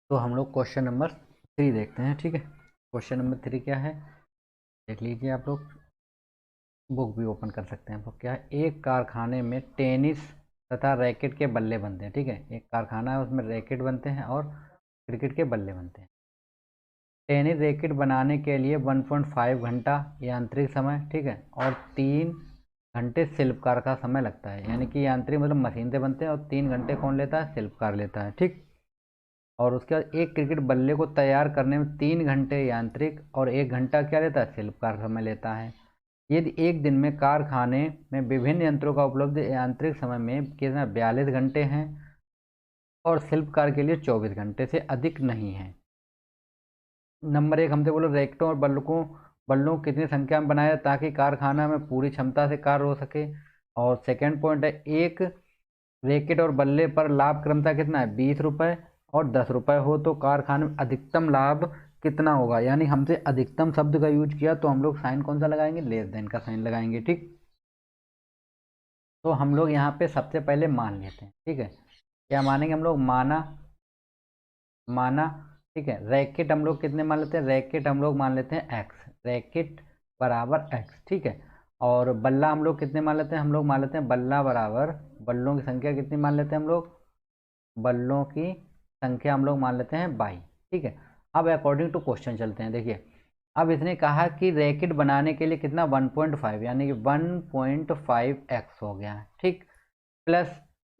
तो हम लोग क्वेश्चन नंबर 3 देखते हैं। ठीक है, क्वेश्चन नंबर 3 क्या है देख लीजिए। आप लोग बुक भी ओपन कर सकते हैं। तो क्या है, एक कारखाने में टेनिस तथा रैकेट के बल्ले बनते हैं। ठीक है, एक कारखाना है, उसमें रैकेट बनते हैं और क्रिकेट के बल्ले बनते हैं। टेनिस रैकेट बनाने के लिए 1.5 घंटा यांत्रिक समय, ठीक है, और 3 घंटे शिल्पकार का समय लगता है। यानी कि यांत्रिक मतलब मशीन से बनते हैं, और 3 घंटे कौन लेता है, शिल्पकार लेता है। ठीक, और उसके बाद एक क्रिकेट बल्ले को तैयार करने में 3 घंटे यांत्रिक और 1 घंटा क्या लेता है, शिल्पकार समय लेता है। यदि एक दिन में कारखाने में विभिन्न यंत्रों का उपलब्ध यांत्रिक समय में कितना 42 घंटे हैं और शिल्पकार के लिए 24 घंटे से अधिक नहीं है। नंबर 1 हमसे बोलो, रैकेटों और बल्लों को कितनी संख्या में बनाया जाए ताकि कारखाना में पूरी क्षमता से कार्य हो सके। और सेकेंड पॉइंट है, एक रैकेट और बल्ले पर लाभ क्रमशः कितना है, 20 रुपये और 10 रुपये हो तो कारखाने में अधिकतम लाभ कितना होगा। यानी हमसे अधिकतम शब्द का यूज किया तो हम लोग साइन कौन सा लगाएंगे, लेस देन का साइन लगाएंगे। ठीक, तो हम लोग यहाँ पे सबसे पहले मान लेते हैं। ठीक है, क्या मानेंगे हम लोग, माना माना। ठीक है, रैकेट हम लोग कितने मान लेते हैं, रैकेट हम लोग मान लेते हैं एक्स, रैकेट बराबर एक्स। ठीक है, और बल्ला हम लोग कितने मान लेते हैं, हम लोग मान लेते हैं बल्ला बराबर, बल्लों की संख्या कितनी मान लेते हैं हम लोग, बल्लों की संख्या हम लोग मान लेते हैं 22। ठीक है, अब अकॉर्डिंग टू क्वेश्चन चलते हैं। देखिए, अब इसने कहा कि रैकेट बनाने के लिए कितना 1.5, यानी कि 1.5x हो गया। ठीक, प्लस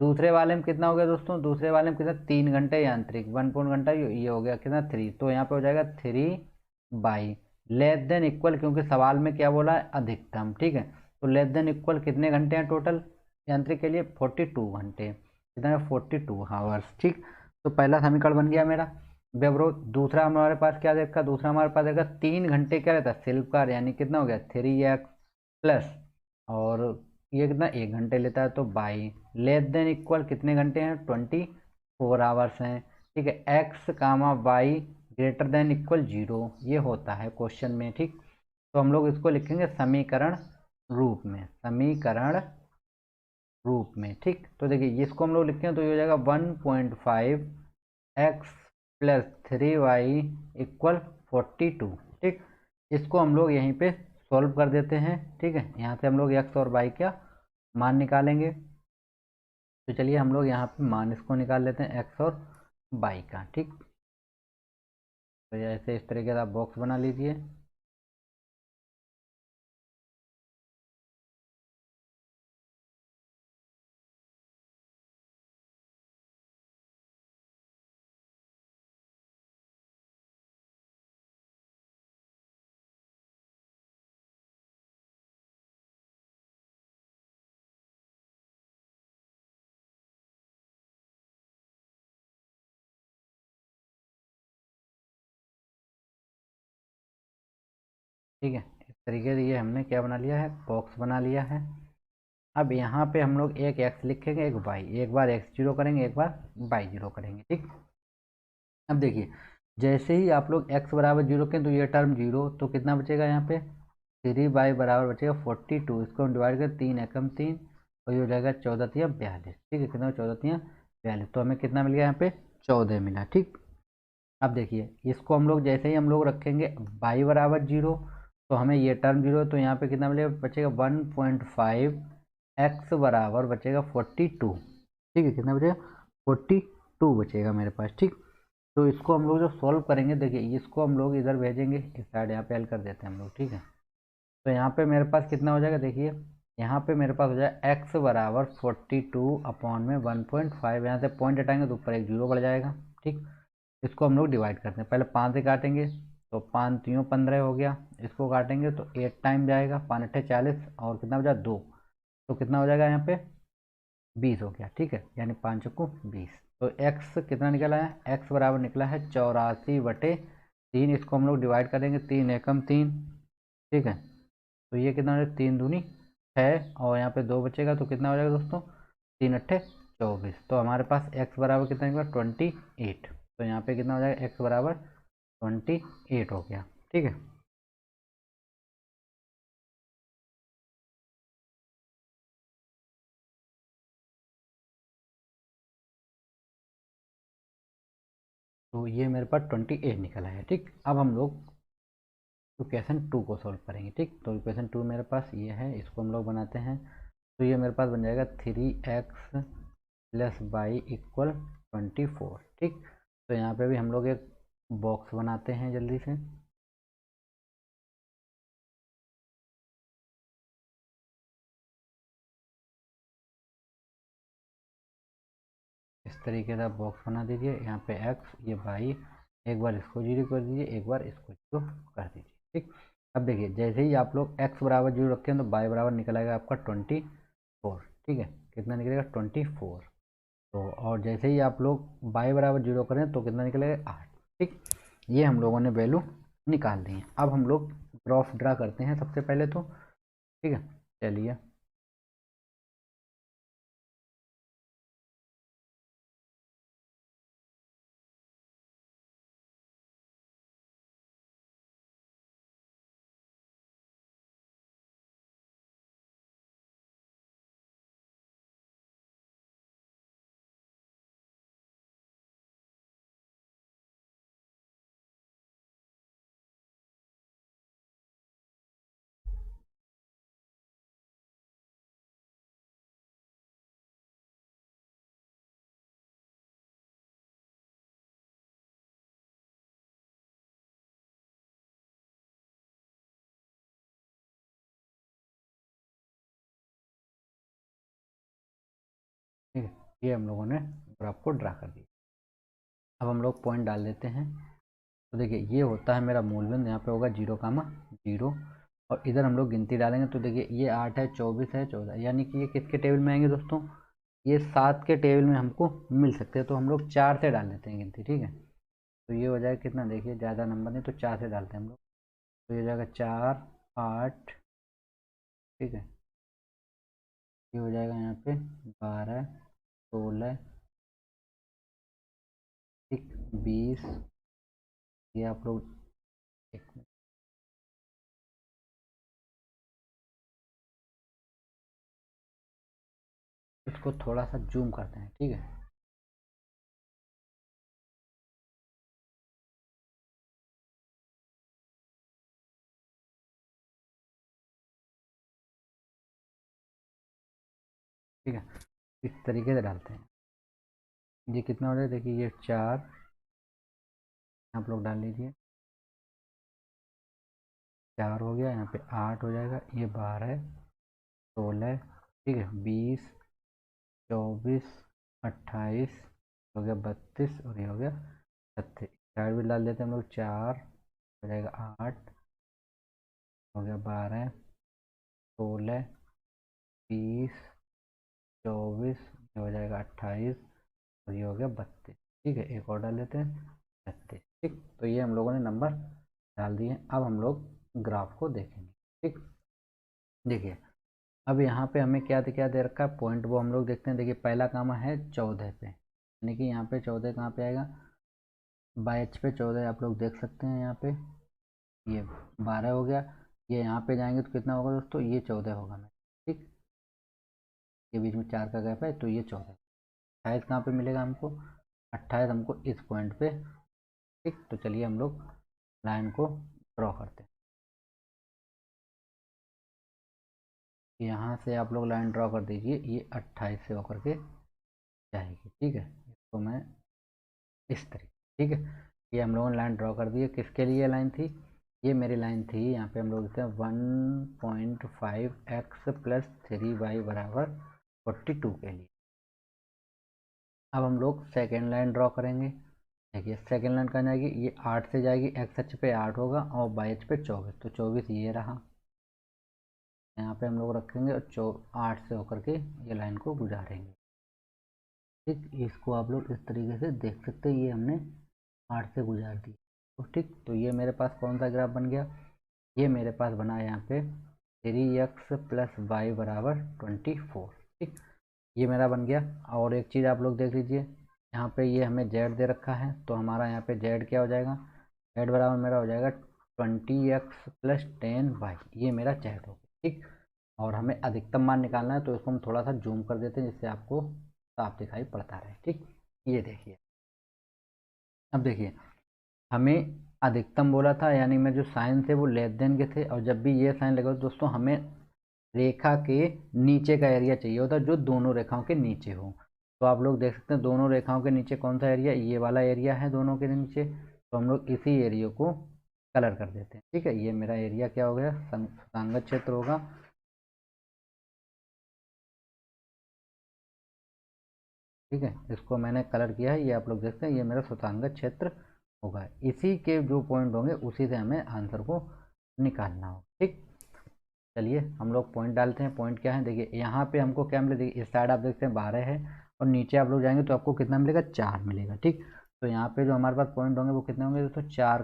दूसरे वाले में कितना हो गया दोस्तों, दूसरे वाले में कितना 3 घंटे यांत्रिक, 1 घंटा ये हो गया कितना 3, तो यहाँ पे हो जाएगा 3/, लेस देन इक्वल, क्योंकि सवाल में क्या बोला है, अधिकतम। ठीक है, तो लेस देन इक्वल कितने घंटे हैं टोटल यांत्रिक के लिए, 42 घंटे, कितना है 42 हावर्स। ठीक, तो पहला समीकरण बन गया मेरा। बेब्रो दूसरा हमारे पास क्या देखा, दूसरा हमारे पास देखा 3 घंटे क्या रहता है, शिल्पकार, यानी कितना हो गया 3x प्लस, और ये कितना 1 घंटे लेता है तो 22, लेस देन इक्वल कितने घंटे हैं, 24 आवर्स हैं। ठीक है, x comma y greater than equal 0 ये होता है क्वेश्चन में। ठीक, तो हम लोग इसको लिखेंगे समीकरण रूप में, समीकरण रूप में। ठीक, तो देखिए इसको हम लोग लिखते हैं तो ये हो जाएगा 1.5x प्लस 3y इक्वल 42। ठीक, इसको हम लोग यहीं पे सॉल्व कर देते हैं। ठीक है, यहाँ से हम लोग x और y का मान निकालेंगे। तो चलिए हम लोग यहाँ पे मान इसको निकाल लेते हैं x और y का। ठीक, तो जैसे इस तरीके का बॉक्स बना लीजिए। ठीक है, इस तरीके से ये हमने क्या बना लिया है, बॉक्स बना लिया है। अब यहाँ पे हम लोग एक x लिखेंगे, एक y, एक बार x जीरो करेंगे, एक बार y जीरो करेंगे। ठीक, अब देखिए जैसे ही आप लोग x बराबर जीरो करें तो ये टर्म जीरो, तो कितना बचेगा यहाँ पे 3y बराबर बचेगा 42, इसको हम डिवाइड करें 3 एकम 3, और ये हो जाएगा 14 तिया 42। ठीक है, कितना 14 तिया 42, तो हमें कितना मिल गया यहाँ पे 14 मिला। ठीक, अब देखिए इसको हम लोग जैसे ही हम लोग रखेंगे y बराबर जीरो, तो हमें ये टर्म जीरो, तो यहाँ पे कितना मिलेगा, बचेगा 1.5 x बराबर बचेगा 42। ठीक है, कितना बचेगा 42 बचेगा मेरे पास। ठीक, तो इसको हम लोग जो सॉल्व करेंगे, देखिए इसको हम लोग इधर भेजेंगे, इस साइड यहाँ पे हल कर देते हैं हम लोग। ठीक है, तो यहाँ पे मेरे पास कितना हो जाएगा, देखिए यहाँ पे मेरे पास हो जाएगा x बराबर 42 अपॉन में 1.5, यहाँ से पॉइंट हटाएंगे तो ऊपर एक जीरो बढ़ जाएगा। ठीक, इसको हम लोग डिवाइड करते हैं, पहले 5 से काटेंगे तो 5 3 15 हो गया, इसको काटेंगे तो 8 टाइम जाएगा, 5 8 40, और कितना बचा 2, तो कितना हो जाएगा यहाँ पे 20 हो गया। ठीक है, यानी 5 को 20, तो x कितना निकला है, x बराबर निकला है 84/3। इसको हम लोग डिवाइड करेंगे, 3 एकम 3। ठीक है, तो ये कितना हो जाएगा, 3 दूनी 6, और यहाँ पे 2 बचेगा तो कितना हो जाएगा दोस्तों, 3 अट्ठे 24, तो हमारे पास x बराबर कितना निकला 28। तो यहाँ पे कितना हो जाएगा, x बराबर 28 हो गया। ठीक है। तो ये मेरे पास 28 निकला है। ठीक, अब हम लोग इक्वेशन 2 को सॉल्व करेंगे। ठीक, तो इक्वेशन 2 मेरे पास ये है, इसको हम लोग बनाते हैं। तो ये मेरे पास बन जाएगा 3x प्लस वाई इक्वल 24। ठीक, तो यहाँ पे भी हम लोग एक बॉक्स बनाते हैं जल्दी से। इस तरीके का बॉक्स बना दीजिए। यहाँ पे x, ये y, एक बार इसको 0 कर दीजिए, एक बार इसको 0 कर दीजिए। ठीक, अब देखिए जैसे ही आप लोग x बराबर 0 रखें तो y बराबर निकल आएगा आपका 24। ठीक है, कितना निकलेगा 24। तो और जैसे ही आप लोग y बराबर 0 करें तो कितना निकलेगा 8। ठीक, ये हम लोगों ने वैल्यू निकाल दी है। अब हम लोग ग्राफ ड्रा करते हैं सबसे पहले तो। ठीक है, चलिए। ठीक है, ये हम लोगों ने ग्राफ को ड्रा कर दिया। अब हम लोग पॉइंट डाल देते हैं। तो देखिए ये होता है मेरा मूल बिंदु, यहाँ पे होगा 0, 0। और इधर हम लोग गिनती डालेंगे तो देखिए ये 8 है, 24 है, 14, यानी कि ये किसके टेबल में आएंगे दोस्तों, ये 7 के टेबल में हमको मिल सकते हैं। तो हम लोग 4 से डाल देते हैं गिनती। ठीक है, तो ये हो जाएगा कितना, देखिए ज़्यादा नंबर नहीं तो 4 से डालते हैं हम लोग। तो ये हो जाएगा 4, 8। ठीक है, ये हो जाएगा यहाँ पे 12, 16, ठीक, 20। ये आप लोग एक मिनट, इसको थोड़ा सा जूम करते हैं। ठीक है, ठीक है, इस तरीके से डालते हैं। ये कितना हो जाएगा, देखिए ये 4 आप लोग डाल लीजिए, 4 हो गया। यहाँ पे 8 हो जाएगा, ये 12, 16, ठीक है, 20, 24, 28 हो गया, 32 और ये हो गया 36। 4 भी डाल देते हैं हम लोग, 4 हो जाएगा, 8 हो गया, 12, 16, 20, 24 ये हो जाएगा 28 और ये हो गया 32। ठीक है, एक और डाल लेते हैं 36। ठीक, तो ये हम लोगों ने नंबर डाल दिए। अब हम लोग ग्राफ को देखेंगे। ठीक, देखिए अब यहाँ पे हमें क्या क्या दे रखा है पॉइंट, वो हम लोग देखते हैं। देखिए पहला काम है 14 पे, यानी कि यहाँ पे 14 कहाँ पे आएगा, बाई एच पे 14 आप लोग देख सकते हैं। यहाँ पे ये 12 हो गया, ये यहाँ पे जाएंगे तो कितना होगा दोस्तों, ये 14 होगा ना। ठीक, ये बीच में 4 का गैप है तो ये 14। 28 कहाँ पे मिलेगा हमको, 28 हमको इस पॉइंट पे। ठीक, तो चलिए हम लोग लाइन को ड्रॉ करते हैं। यहाँ से आप लोग लाइन ड्रॉ कर दीजिए, ये 28 से होकर के जाएगी। ठीक है, इसको मैं इस तरीके, ठीक है, ये हम लोगों ने लाइन ड्रॉ कर दी है। किसके लिए लाइन थी, ये मेरी लाइन थी। यहाँ पे हम लोग लिखते हैं 1.5x प्लस 3y बराबर 42 के लिए। अब हम लोग सेकेंड लाइन ड्रॉ करेंगे। देखिए सेकेंड लाइन कहाँ जाएगी, ये 8 से जाएगी, एक्स अक्ष पे 8 होगा और वाई अक्ष पे 24, तो 24 ये रहा। यहाँ पे हम लोग रखेंगे और 8 से होकर के ये लाइन को गुजारेंगे। ठीक, इसको आप लोग इस तरीके से देख सकते हैं, ये हमने 8 से गुजार दी। तो ठीक, तो ये मेरे पास कौन सा ग्राफ बन गया, ये मेरे पास बना है यहाँ पे 3x प्लस वाई बराबर 24। ठीक, ये मेरा बन गया। और एक चीज़ आप लोग देख लीजिए, यहाँ पे ये हमें जेड दे रखा है, तो हमारा यहाँ पे जेड क्या हो जाएगा, जेड बराबर मेरा हो जाएगा 20x प्लस 10y, ये मेरा जेड हो गया। ठीक, और हमें अधिकतम मान निकालना है तो इसको हम थोड़ा सा जूम कर देते हैं जिससे आपको साफ दिखाई पड़ता रहे। ठीक, ये देखिए अब देखिए हमें अधिकतम बोला था, यानी मैं जो साइन थे वो लेस देन के थे, और जब भी ये साइन लगा तो दोस्तों हमें रेखा के नीचे का एरिया चाहिए होता है जो दोनों रेखाओं के नीचे हो। तो आप लोग देख सकते हैं दोनों रेखाओं के नीचे कौन सा एरिया, ये वाला एरिया है दोनों के नीचे। तो हम लोग इसी एरिया को कलर कर देते हैं। ठीक है, ये मेरा एरिया क्या हो गया, सुसंगत क्षेत्र होगा। ठीक है, इसको मैंने कलर किया है, ये आप लोग देखते हैं ये मेरा सुसंगत क्षेत्र होगा। इसी के जो पॉइंट होंगे उसी से हमें आंसर को निकालना होगा। ठीक, चलिए हम लोग पॉइंट डालते हैं। पॉइंट क्या है, देखिए यहाँ पे हमको क्या मिले, देखिए इस साइड आप देखते हैं 12 है, और नीचे आप लोग जाएंगे तो आपको कितना मिलेगा, 4 मिलेगा। ठीक, तो यहाँ पे जो हमारे पास पॉइंट होंगे वो कितने होंगे दोस्तों, 4,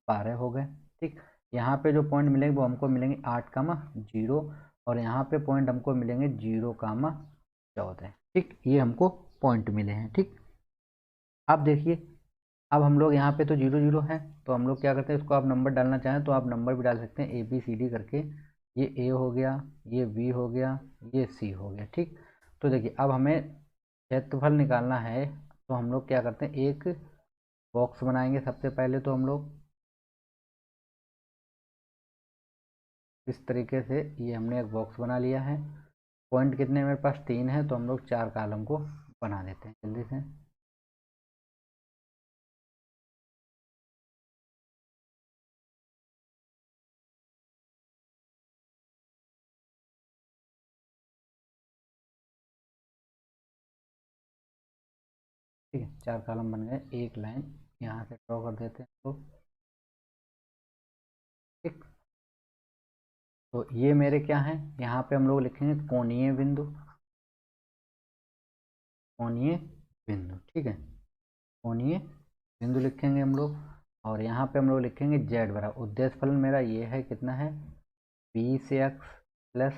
12 हो गए। ठीक, यहाँ पे जो पॉइंट मिलेंगे वो हमको मिलेंगे 8, 0, और यहाँ पे पॉइंट हमको मिलेंगे 0, 14। ठीक, ये हमको पॉइंट मिले हैं। ठीक, अब देखिए अब हम लोग यहाँ पे तो 0, 0 है, तो हम लोग क्या करते हैं, इसको आप नंबर डालना चाहें तो आप नंबर भी डाल सकते हैं, ABCD करके। ये A हो गया, ये B हो गया, ये C हो गया। ठीक, तो देखिए अब हमें क्षेत्रफल निकालना है, तो हम लोग क्या करते हैं, एक बॉक्स बनाएंगे। सबसे पहले तो हम लोग इस तरीके से, ये हमने एक बॉक्स बना लिया है। पॉइंट कितने मेरे पास, 3 है, तो हम लोग 4 कॉलम को बना देते हैं जल्दी से। ठीक है, 4 कॉलम बन गए, एक लाइन यहाँ से ड्रॉ कर देते हैं तो। ठीक, तो ये मेरे क्या हैं, यहाँ पे हम लोग लिखेंगे कोणीय बिंदु, कोणीय बिंदु। ठीक है, कोणीय बिंदु लिखेंगे हम लोग, और यहाँ पे हम लोग लिखेंगे जेड बराबर, उद्देश्य फलन मेरा ये है, कितना है, 20x प्लस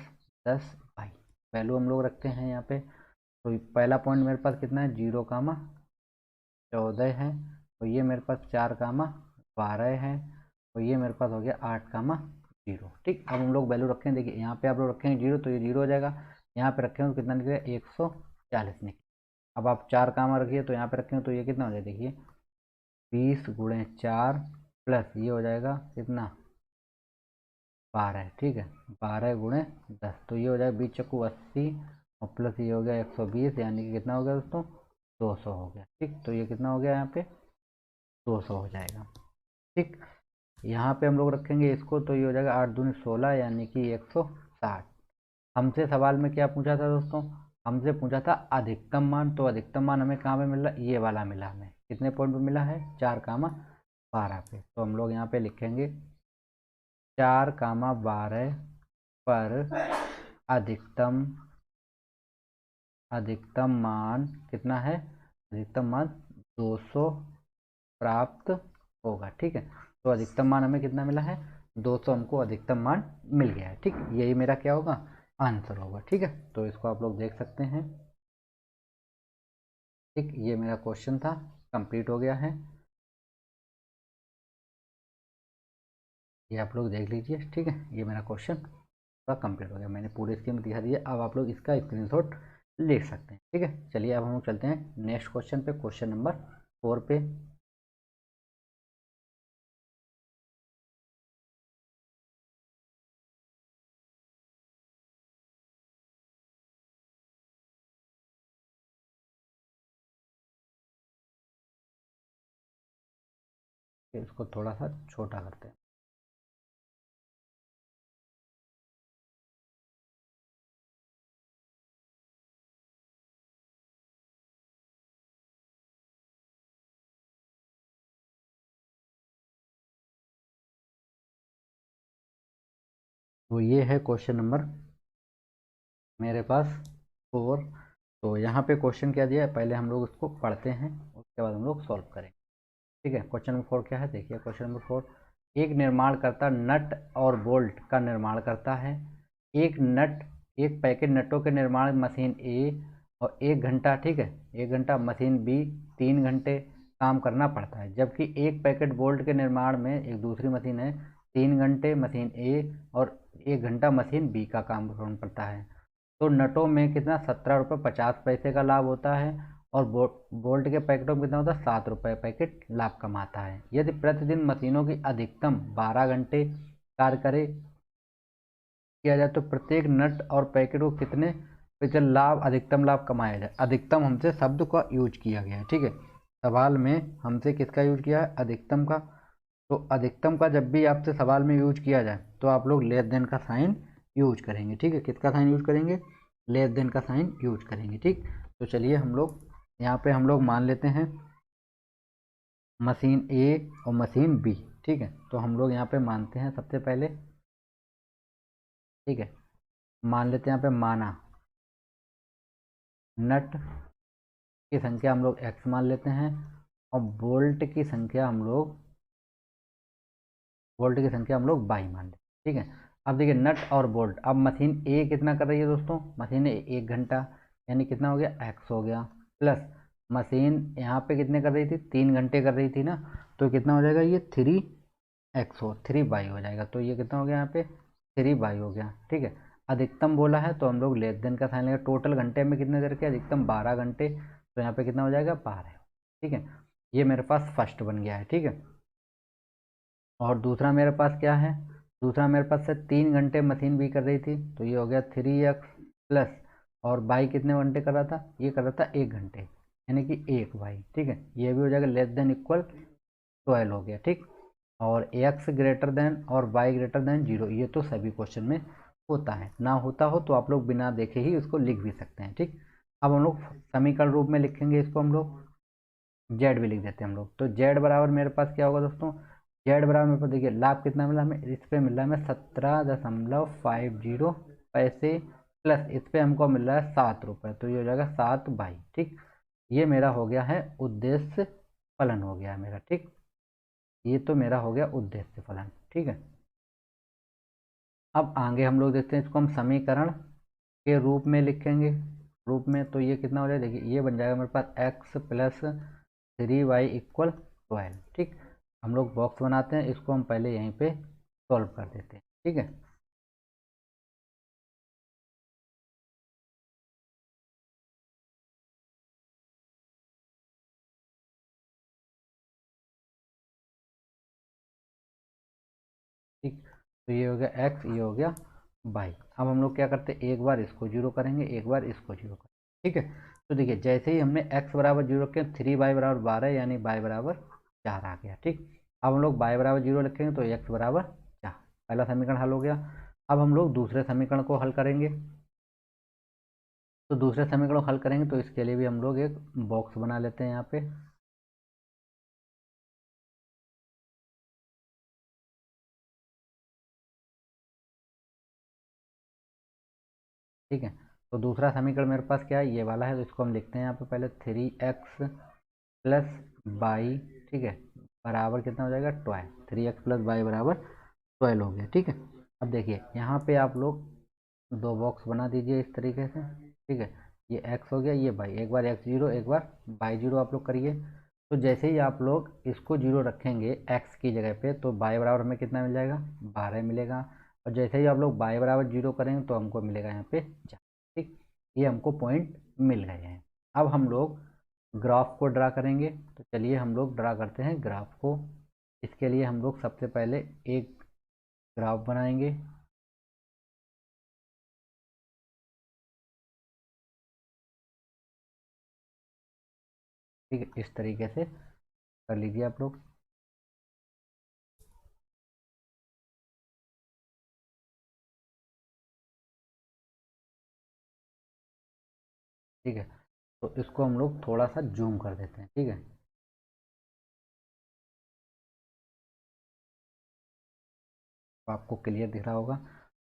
10y। वैल्यू हम लोग रखते हैं यहाँ पे। तो पहला पॉइंट मेरे पास कितना है, 0, 14 है, और ये मेरे पास 4, 12 है, और ये मेरे पास हो गया 8, 0। ठीक, अब हम लोग वैल्यू रखें, देखिए यहाँ पे आप लोग रखेंगे 0 तो ये 0 हो जाएगा, यहाँ पे रखेंगे तो कितना निकलेगा, 140 निकले। अब आप 4 रखिए तो यहाँ पे रखेंगे तो ये कितना हो जाएगा, देखिए 20 × 4 प्लस ये हो जाएगा कितना, 12। ठीक है, 12 × 10, तो ये हो जाएगा 20 × 80, और प्लस ये हो गया 120, यानी कि कितना हो गया दोस्तों, 200 हो गया। ठीक, तो ये कितना हो गया, यहाँ पे 200 हो जाएगा। ठीक, यहाँ पे हम लोग रखेंगे इसको तो ये हो जाएगा 8 दूनी 16, यानी कि 160। हमसे सवाल में क्या पूछा था दोस्तों, हमसे पूछा था अधिकतम मान। तो अधिकतम मान हमें कहाँ पे मिल रहा है, ये वाला मिला हमें, कितने पॉइंट पे मिला है, 4, 12 पे। तो हम लोग यहाँ पे लिखेंगे 4, 12 पर अधिकतम अधिकतम मान कितना है, अधिकतम मान 200 प्राप्त होगा। ठीक है, तो अधिकतम मान हमें कितना मिला है, 200 हमको अधिकतम मान मिल गया है। ठीक, यही मेरा क्या होगा, आंसर होगा। ठीक है, तो इसको आप लोग देख सकते हैं। ठीक, ये मेरा क्वेश्चन था, कंप्लीट हो गया है। ये आप लोग देख लीजिए। ठीक है, ये मेरा क्वेश्चन पूरा कंप्लीट हो गया, मैंने पूरे स्कीम दिखा दिया। अब आप लोग इसका स्क्रीनशॉट ले सकते हैं। ठीक है, चलिए अब हम लोग चलते हैं नेक्स्ट क्वेश्चन पे, क्वेश्चन नंबर 4 पे। फिर इसको थोड़ा सा छोटा करते हैं। तो ये है क्वेश्चन नंबर मेरे पास 4। तो यहाँ पे क्वेश्चन क्या दिया है, पहले हम लोग इसको पढ़ते हैं, उसके बाद हम लोग सॉल्व करेंगे। ठीक है, क्वेश्चन नंबर 4 क्या है, देखिए क्वेश्चन नंबर 4, एक निर्माणकर्ता नट और बोल्ट का निर्माण करता है। एक पैकेट नटों के निर्माण मशीन ए और 1 घंटा, ठीक है, 1 घंटा मशीन बी 3 घंटे काम करना पड़ता है, जबकि एक पैकेट बोल्ट के निर्माण में एक दूसरी मशीन है, 3 घंटे मशीन ए और 1 घंटा मशीन बी का काम करना पड़ता है। तो नटों में कितना, 17 रुपये 50 पैसे का लाभ होता है, और बोल्ट के पैकेटों में कितना होता है 7 रुपये पैकेट लाभ कमाता है। यदि प्रतिदिन मशीनों की अधिकतम 12 घंटे कार्य करे किया जाए तो प्रत्येक नट और पैकेट को कितने प्रतिशत लाभ अधिकतम लाभ कमाया जाए। अधिकतम हमसे शब्द का यूज किया गया है, ठीक है। सवाल में हमसे किसका यूज किया है, अधिकतम का। तो अधिकतम का जब भी आपसे सवाल में यूज किया जाए तो आप लोग लेस देन का साइन यूज करेंगे, ठीक है। किसका साइन यूज करेंगे, लेस देन का साइन यूज करेंगे, ठीक। तो चलिए हम लोग यहाँ पे हम लोग मान लेते हैं मशीन ए और मशीन बी, ठीक है। तो हम लोग यहाँ पे मानते हैं सबसे पहले, ठीक है, मान लेते हैं यहाँ पे माना नट की संख्या हम लोग x मान लेते हैं और बोल्ट की संख्या हम लोग y मान लेते हैं, ठीक है। अब देखिए नट और बोल्ट, अब मशीन ए कितना कर रही है दोस्तों, मशीन ए 1 घंटा, यानी कितना हो गया x हो गया, प्लस मशीन यहाँ पे कितने कर रही थी 3 घंटे कर रही थी ना, तो कितना हो जाएगा ये 3y हो जाएगा। तो ये कितना हो गया यहाँ पे 3y हो गया, ठीक है। अधिकतम बोला है तो हम लोग लेस देन का साइन लेंगे। टोटल घंटे में कितने देर के, अधिकतम 12 घंटे, तो यहाँ पे कितना हो जाएगा 12, ठीक है। ये मेरे पास फर्स्ट बन गया है, ठीक है। और दूसरा मेरे पास क्या है, दूसरा मेरे पास से 3 घंटे मशीन भी कर रही थी, तो ये हो गया 3x प्लस, और बाई कितने घंटे कर रहा था, ये कर रहा था 1 घंटे, यानी कि 1y, ठीक है। ये भी हो जाएगा लेस देन इक्वल 12 हो गया, ठीक। और x ग्रेटर देन और y ग्रेटर देन 0, ये तो सभी क्वेश्चन में होता है, ना होता हो तो आप लोग बिना देखे ही इसको लिख भी सकते हैं, ठीक। अब हम लोग समीकरण रूप में लिखेंगे इसको, हम लोग जेड भी लिख देते हैं हम लोग। तो जेड बराबर मेरे पास क्या होगा दोस्तों, जेड बराबर मेरे पास देखिए लाभ कितना मिला हमें, इस पे मिल रहा है हमें 17.50 पैसे, प्लस इस पे हमको मिल रहा है 7 रुपये, तो ये हो जाएगा 7 बाई, ठीक। ये मेरा हो गया है उद्देश्य फलन हो गया है मेरा, ठीक। ये तो मेरा हो गया उद्देश्य फलन, ठीक है। अब आगे हम लोग देखते हैं, इसको हम समीकरण के रूप में लिखेंगे, रूप में। तो ये कितना हो जाएगा, देखिए ये बन जाएगा मेरे पास x प्लस 3y इक्वल 12, ठीक। हम लोग बॉक्स बनाते हैं, इसको हम पहले यहीं पे सॉल्व कर देते हैं, ठीक है। ठीक, तो ये हो गया x, ये हो गया y। अब हम लोग क्या करते हैं, एक बार इसको जीरो करेंगे, एक बार इसको जीरो करेंगे, ठीक है। तो देखिए जैसे ही हमने x बराबर जीरो रखे 3y बराबर 12, यानी y बराबर 4 आ गया, ठीक। अब हम लोग y बराबर जीरो रखेंगे तो x बराबर 4, पहला समीकरण हल हो गया। अब हम लोग दूसरे समीकरण को हल करेंगे, तो दूसरे समीकरण को हल करेंगे तो इसके लिए भी हम लोग एक बॉक्स बना लेते हैं यहाँ पे, ठीक है। तो दूसरा समीकरण मेरे पास क्या है, ये वाला है, तो इसको हम लिखते हैं यहाँ पे पहले 3x प्लस बाई, ठीक है, बराबर कितना हो जाएगा 12, 3x प्लस बाई बराबर 12 हो गया, ठीक है। अब देखिए यहाँ पे आप लोग दो बॉक्स बना दीजिए इस तरीके से, ठीक है। ये x हो गया, ये बाई, एक बार x जीरो एक बार बाई जीरो आप लोग करिए। तो जैसे ही आप लोग इसको जीरो रखेंगे x की जगह पे, तो बाई बराबर हमें कितना मिल जाएगा 12 मिलेगा, और जैसे ही आप लोग बाई बराबर जीरो करेंगे तो हमको मिलेगा यहाँ पे 4, ठीक। ये हमको पॉइंट मिल गए हैं। अब हम लोग ग्राफ को ड्रा करेंगे, तो चलिए हम लोग ड्रा करते हैं ग्राफ को। इसके लिए हम लोग सबसे पहले एक ग्राफ बनाएंगे, ठीक है, इस तरीके से कर लीजिए आप लोग। ठीक है, तो इसको हम लोग थोड़ा सा जूम कर देते हैं, ठीक है। तो आपको क्लियर दिख रहा होगा।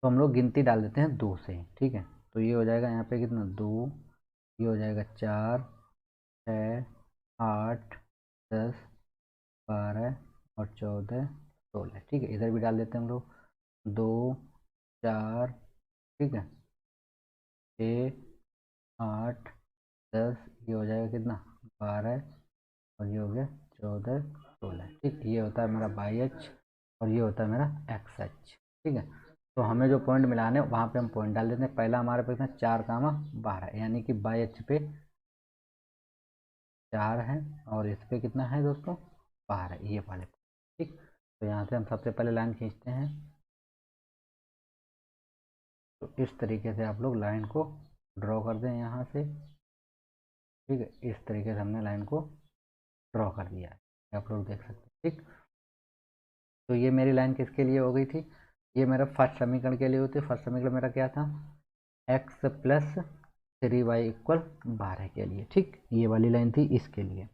तो हम लोग गिनती डाल देते हैं 2 से, ठीक है। तो ये हो जाएगा यहाँ पे कितना 2, ये हो जाएगा 4, 6, 8, 10, 12 और 14, 16, ठीक है। इधर भी डाल देते हैं हम लोग 2, 4, ठीक है, 6, 8, 10, ये हो जाएगा कितना 12, और ये हो गया 14, 16, ठीक। ये होता है मेरा बाई एच और ये होता है मेरा एक्स एच, ठीक है। तो हमें जो पॉइंट मिलाने वहाँ पे हम पॉइंट डाल देते हैं। पहला हमारे पास 4, 12, यानी कि बाई एच पे 4 है और इस पे कितना है दोस्तों 12 ये वाले। ठीक, तो यहाँ से हम सबसे पहले लाइन खींचते हैं। तो इस तरीके से आप लोग लाइन को ड्रॉ कर दें यहाँ से। ठीक है, इस तरीके से हमने लाइन को ड्रॉ कर दिया है, आप लोग देख सकते हैं। ठीक, तो ये मेरी लाइन किसके लिए हो गई थी, ये मेरा फर्स्ट समीकरण के लिए होती है। फर्स्ट समीकरण मेरा क्या था, x प्लस 3y इक्वल 12 के लिए। ठीक, ये वाली लाइन थी इसके लिए।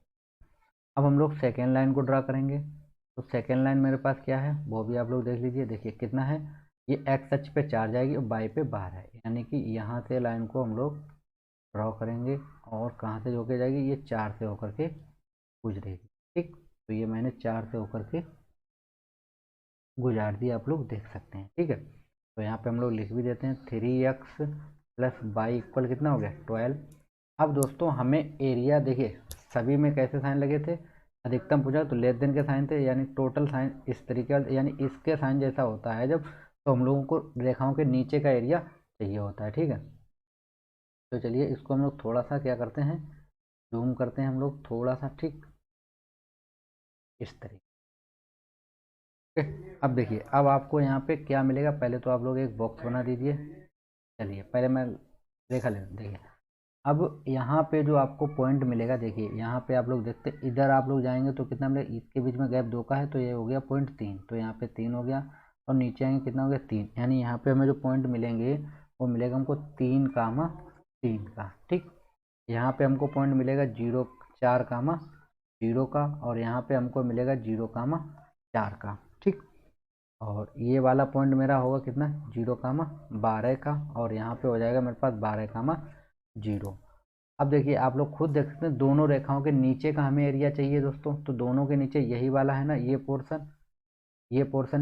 अब हम लोग सेकेंड लाइन को ड्रा करेंगे। तो सेकेंड लाइन मेरे पास क्या है वो भी आप लोग देख लीजिए। देखिए कितना है, ये x अक्ष पे 4 जाएगी और y पे 12 है, यानी कि यहाँ से लाइन को हम लोग ड्रॉ करेंगे और कहाँ से होके जाएगी, ये 4 से होकर के गुजरेगी। ठीक, तो ये मैंने 4 से होकर के गुजार दी, आप लोग देख सकते हैं। ठीक है, तो यहाँ पे हम लोग लिख भी देते हैं 3x प्लस वाई इक्वल कितना हो गया 12। अब दोस्तों हमें एरिया देखिए सभी में कैसे साइन लगे थे, अधिकतम पूछा तो लेस देन के साइन थे, यानी टोटल साइन इस तरीके यानी इसके साइन जैसा होता है जब, तो हम लोगों को रेखाओं के नीचे का एरिया चाहिए होता है। ठीक है, तो चलिए इसको हम लोग थोड़ा सा क्या करते हैं, जूम करते हैं हम लोग थोड़ा सा। ठीक, इस तरीके। अब देखिए अब आपको यहाँ पे क्या मिलेगा, पहले तो आप लोग एक बॉक्स बना दीजिए। चलिए पहले मैं रेखा ले, देखिए अब यहाँ पे जो आपको पॉइंट मिलेगा, देखिए यहाँ पे आप लोग देखते इधर आप लोग जाएंगे तो कितना मिलेगा, इसके बीच में गैप 2 का है तो ये हो गया पॉइंट 3, तो यहाँ पे 3 हो गया और नीचे आएंगे कितना हो गया 3, यानी यहाँ पे हमें जो पॉइंट मिलेंगे वो मिलेगा हमको 3, 3 का। ठीक, यहाँ पे हमको पॉइंट मिलेगा 0, 4, 0 का, और यहाँ पे हमको मिलेगा 0, 4 का। ठीक, और ये वाला पॉइंट मेरा होगा कितना 0, 12 का, और यहाँ पे हो जाएगा मेरे पास 12, 0। अब देखिए आप लोग खुद देख सकते हैं दोनों रेखाओं के नीचे का हमें एरिया चाहिए दोस्तों, तो दोनों के नीचे यही वाला है ना, ये पोर्शन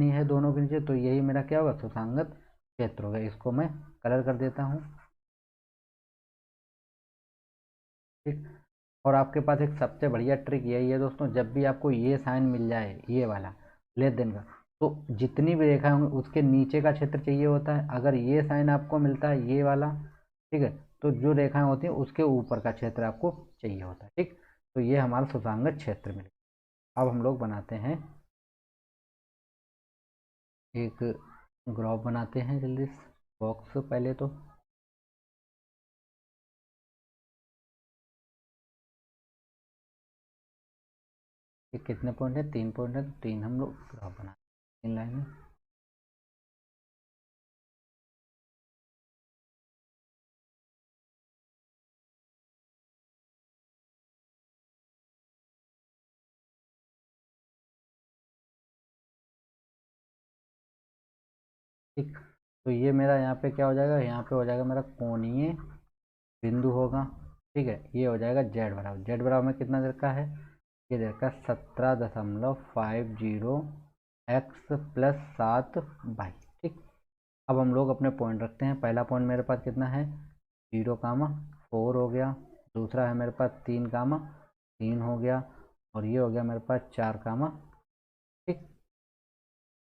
ही है दोनों के नीचे, तो यही मेरा क्या होगा सुसंगत क्षेत्र होगा। इसको मैं कलर कर देता हूँ। ठीक, और आपके पास एक सबसे बढ़िया ट्रिक यही है दोस्तों, जब भी आपको ये साइन मिल जाए ये वाला लेस देन का, तो जितनी भी रेखा होंगी उसके नीचे का क्षेत्र चाहिए होता है। अगर ये साइन आपको मिलता है ये वाला, ठीक है, तो जो रेखाएं होती हैं उसके ऊपर का क्षेत्र आपको चाहिए होता है। ठीक, तो ये हमारा सुसंगत क्षेत्र मिलेगा। अब हम लोग बनाते हैं एक ग्राफ बनाते हैं जल्दी बॉक्स पहले तो। ये कितने पॉइंट है, 3 पॉइंट है, तो 3 हम लोग ग्राफ बनाते हैं 3 लाइन में। ठीक, तो ये मेरा यहाँ पे क्या हो जाएगा, यहाँ पे हो जाएगा मेरा कोणीय बिंदु होगा। ठीक है, ये हो जाएगा जेड बराबर में कितना देर का है, ये देर का 17.50 एक्स प्लस 7 वाई। ठीक, अब हम लोग अपने पॉइंट रखते हैं। पहला पॉइंट मेरे पास कितना है 0, 4 हो गया, दूसरा है मेरे पास 3, 3 हो गया, और ये हो गया मेरे पास 4, ठीक।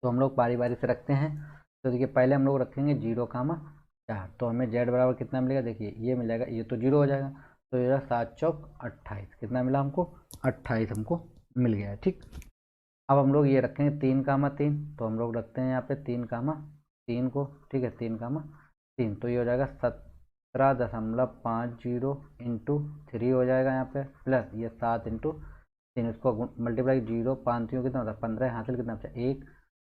तो हम लोग बारी बारी से रखते हैं। तो देखिए पहले हम लोग रखेंगे 0, 4, तो हमें जेड बराबर कितना मिलेगा, देखिए ये मिल जाएगा, ये तो 0 हो जाएगा, तो ये 7 चौक 28, कितना मिला हमको 28 हमको मिल गया है। ठीक, अब हम लोग ये रखेंगे 3, 3, तो हम लोग रखते हैं यहाँ पे 3, 3 को। ठीक है, 3, 3, तो ये हो जाएगा 17.50 इंटू 3 हो जाएगा यहाँ पे, प्लस ये 7 इंटू 3, इसको मल्टीप्लाई 0, 5 कितना होता है 15, हासिल कितना बचा 1,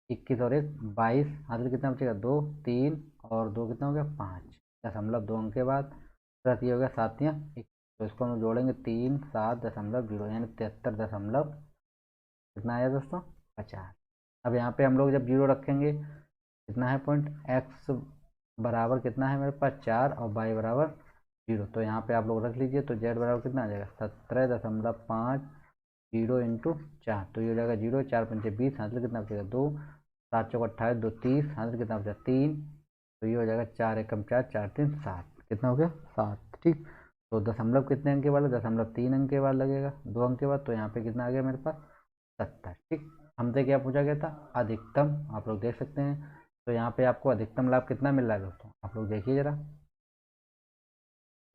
21 और 1, 22, हासिल कितना बचेगा 2, 3 और 2 कितना हो गया 5, 0.2 अंक के बाद प्लस ये हो गया 7 या 1, तो इसको हम जोड़ेंगे 3, 7.0 यानी 73 दशमलव कितना आया दोस्तों 50। अब यहाँ पे हम लोग जब 0 रखेंगे कितना है पॉइंट, एक्स बराबर कितना है मेरे पास 4 और वाई बराबर 0, तो यहाँ पे आप लोग रख लीजिए। तो जेड बराबर कितना आ जाएगा 17.50 इंटू 4, तो ये हो जाएगा 0, 4×5 = 20, हासिल कितना बचेगा 2, 7 चौक 28, 2 30, हासिल कितना बचा 3, तो ये हो जाएगा 4 एकम 4, 4 3 7, कितना हो गया 7। ठीक, तो दशमलव कितने अंक के बाद, 0.3 अंक के बाद लगेगा, 2 अंक के बाद, तो यहाँ पे कितना आ गया मेरे पास 70। ठीक, हमसे क्या पूछा गया था अधिकतम, आप लोग देख सकते हैं। तो यहाँ पे आपको अधिकतम लाभ कितना मिल रहा है दोस्तों, आप लोग देखिए जरा,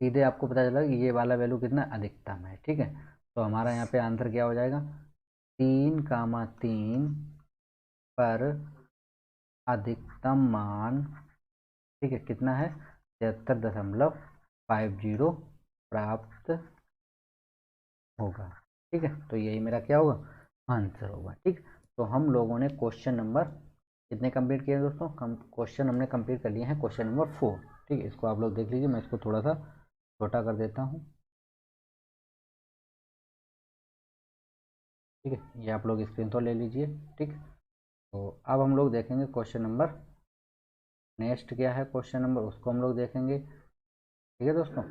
सीधे आपको पता चला कि ये वाला वैल्यू कितना अधिकतम है। ठीक है, तो हमारा यहाँ पे आंसर क्या हो जाएगा, 3,3 पर अधिकतम मान, ठीक है, कितना है, 73.50 प्राप्त होगा। ठीक है, तो यही मेरा क्या होगा, आंसर होगा। ठीक, तो हम लोगों ने क्वेश्चन नंबर कितने कंप्लीट किए दोस्तों, क्वेश्चन हमने कंप्लीट कर लिए हैं क्वेश्चन नंबर 4। ठीक है, इसको आप लोग देख लीजिए, मैं इसको थोड़ा सा छोटा कर देता हूँ। ठीक है, ये आप लोग स्क्रीनशॉट ले लीजिए। ठीक, तो अब हम लोग देखेंगे क्वेश्चन नंबर, नेक्स्ट क्या है क्वेश्चन नंबर, उसको हम लोग देखेंगे। ठीक है दोस्तों।